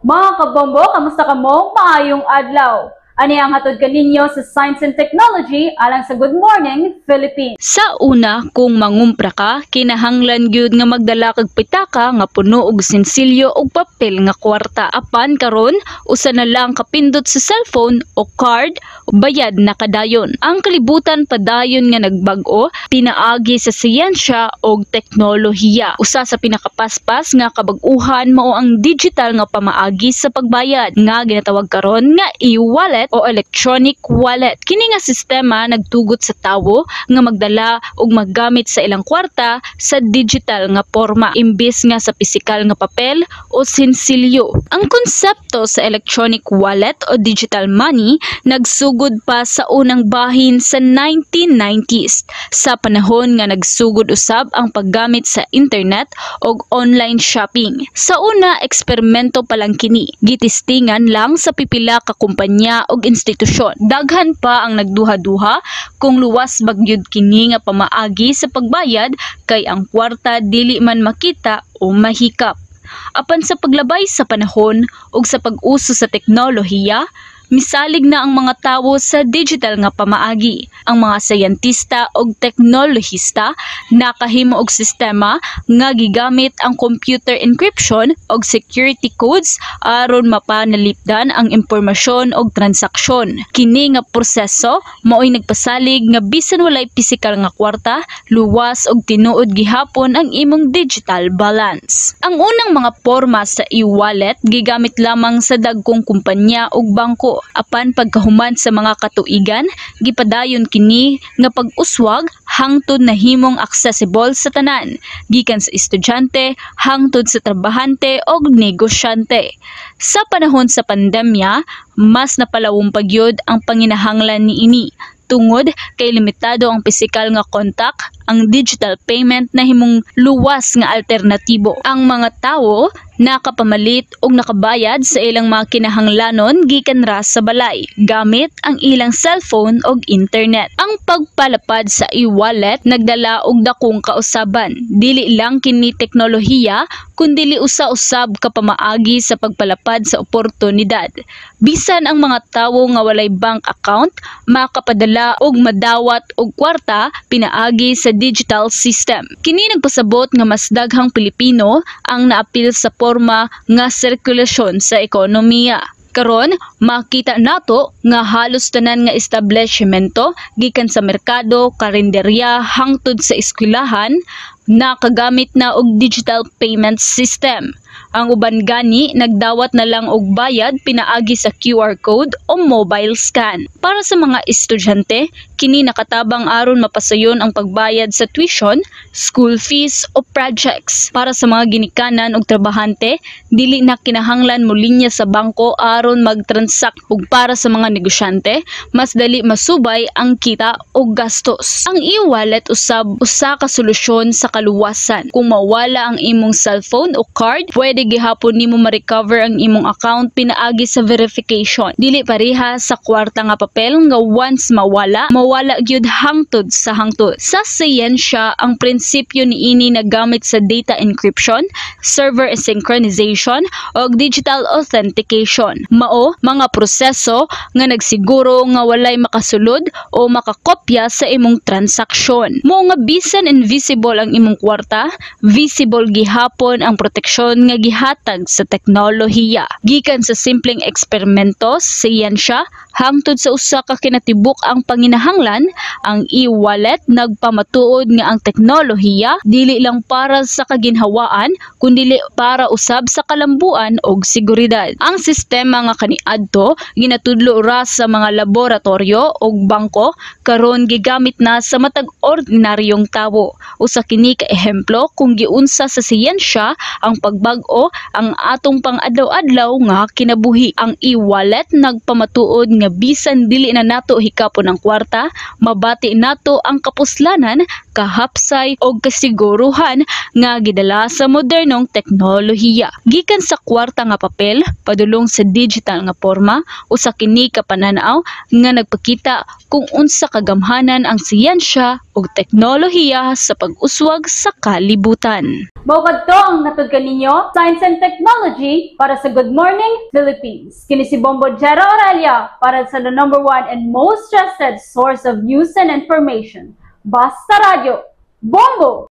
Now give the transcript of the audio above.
Mga kabombo, kamusta ka mo? Maayong adlaw. Ani ang hatod kaninyo sa Science and Technology alang sa Good Morning Philippines. Sa una, kung mangumpra ka, kinahanglan gyud nga magdala kag pitaka nga puno og sensilyo og papel nga kwarta. Apan karon, usa na lang kapindot sa cellphone o card, bayad na kadayon. Ang kalibutan padayon nga nagbag-o, pinaagi sa siyensya og teknolohiya. Usa sa pinakapaspas nga kabag-uhan mao ang digital nga pamaagi sa pagbayad nga ginatawag karon nga e-wallet o electronic wallet. Kini nga sistema nagtugot sa tawo nga magdala ug maggamit sa ilang kwarta sa digital nga porma imbis nga sa pisikal nga papel o sensilyo. Ang konsepto sa electronic wallet o digital money nagsugod pa sa unang bahin sa 1990s sa panahon nga nagsugod usab ang paggamit sa internet og online shopping. Sa una, eksperimento pa lang kini. Gitistingan lang sa pipila ka kumpanya og institusyon. Daghan pa ang nagduha-duha kung luwas bagyod kini nga pamaagi sa pagbayad kay ang kwarta dili man makita o mahikap. Apan sa paglabay sa panahon ug sa pag-uso sa teknolohiya, misalig na ang mga tawo sa digital nga pamaagi. Ang mga sayentista ug teknolohista nakahimo og sistema nga gigamit ang computer encryption ug security codes aron mapanalipdan ang impormasyon ug transaksyon. Kini nga proseso mao'y nagpasalig nga bisan walay pisikal nga kwarta, luwas ug tinuod gihapon ang imong digital balance. Ang unang mga porma sa e-wallet gigamit lamang sa dagkong kumpanya ug bangko. Apan pagkahuman sa mga katuigan, gipadayon kini nga pag-uswag hangtod na himong accessible sa tanan, gikan sa estudyante hangtod sa trabahante og negosyante. Sa panahon sa pandemya, mas napalawong pagyod ang panginahanglan niini. Tungod kay limitado ang pisikal nga kontak, ang digital payment na himong luwas nga alternatibo. Ang mga tawo nakapamalit og nakabayad sa ilang mga kinahanglanon gikan ra sa balay gamit ang ilang cellphone og internet. Ang pagpalapad sa e-wallet nagdala og dakong kausaban. Dili lang kini teknolohiya kundi usa-usab ka pamaagi sa pagpalapad sa oportunidad. Bisan ang mga tawo nga walay bank account makapadala og madawat og kwarta pinaagi sa digital system. Kini nagpasabot nga mas daghang Pilipino ang naapil sa forma nga sirkulasyon sa ekonomiya. Karon, makita nato nga halos tanan nga establishmento gikan sa merkado, karinderya hangtod sa eskwelahan nakagamit na og digital payment system. Ang uban gani nagdawat na lang og bayad pinaagi sa QR code o mobile scan. Para sa mga estudyante, kini nakatabang aron mapasayon ang pagbayad sa tuition, school fees o projects. Para sa mga ginikanan og trabahante, dili na kinahanglan mo linya sa bangko aron mag-transact. Ug para sa mga negosyante, mas dali masubay ang kita o gastos. Ang e-wallet usab usa ka solusyon sa kaluwasan. Kung mawala ang imong cellphone o card, pwede gihapon nimo ma-recover ang imong account pinaagi sa verification. Dili pareha sa kwarta nga papel nga once mawala gyud hangtod sa hangtod. Sa siyensya, ang prinsipyo niini nagamit sa data encryption, server synchronization o digital authentication. Mao mga proseso nga nagsiguro nga walay makasulod o makakopya sa imong transaksyon. Mo nga bisan invisible ang imong kwarta, visible gihapon ang proteksyon nga gihatag sa teknolohiya. Gikan sa simpleng eksperimento sa siyensya hangtod sa usa ka kinatibuk ang panginahanglan, ang e-wallet nagpamatuod nga ang teknolohiya dili lang para sa kaginhawaan kundi para usab sa kalambuan og seguridad. Ang sistema nga kaniadto ginatudlo ra sa mga laboratorio ug bangko karon gigamit na sa matag ordinaryong tawo. Usa kini ka ehemplo kung giunsa sa siyensya ang pagbag-o ang atong pang-adlaw-adlaw nga kinabuhi. Ang e-wallet nagpamatuod nga bisan dili na nato hikapon ang kwarta, mabati nato ang kapuslanan kahapsay o kasiguruhan nga gidala sa modernong teknolohiya. Gikan sa kwarta nga papel padulong sa digital nga porma usa kini ka pananaw nga nagpakita kung unsa kagamhanan ang siyensya ug teknolohiya sa pag-uswag sa kalibutan. Mao kadto ang natudkan ninyo, Science and Technology para sa Good Morning Philippines. Kini si Bombo Jera Aurelia para sa the #1 and most trusted source of news and information. Basta Radio, Bombo!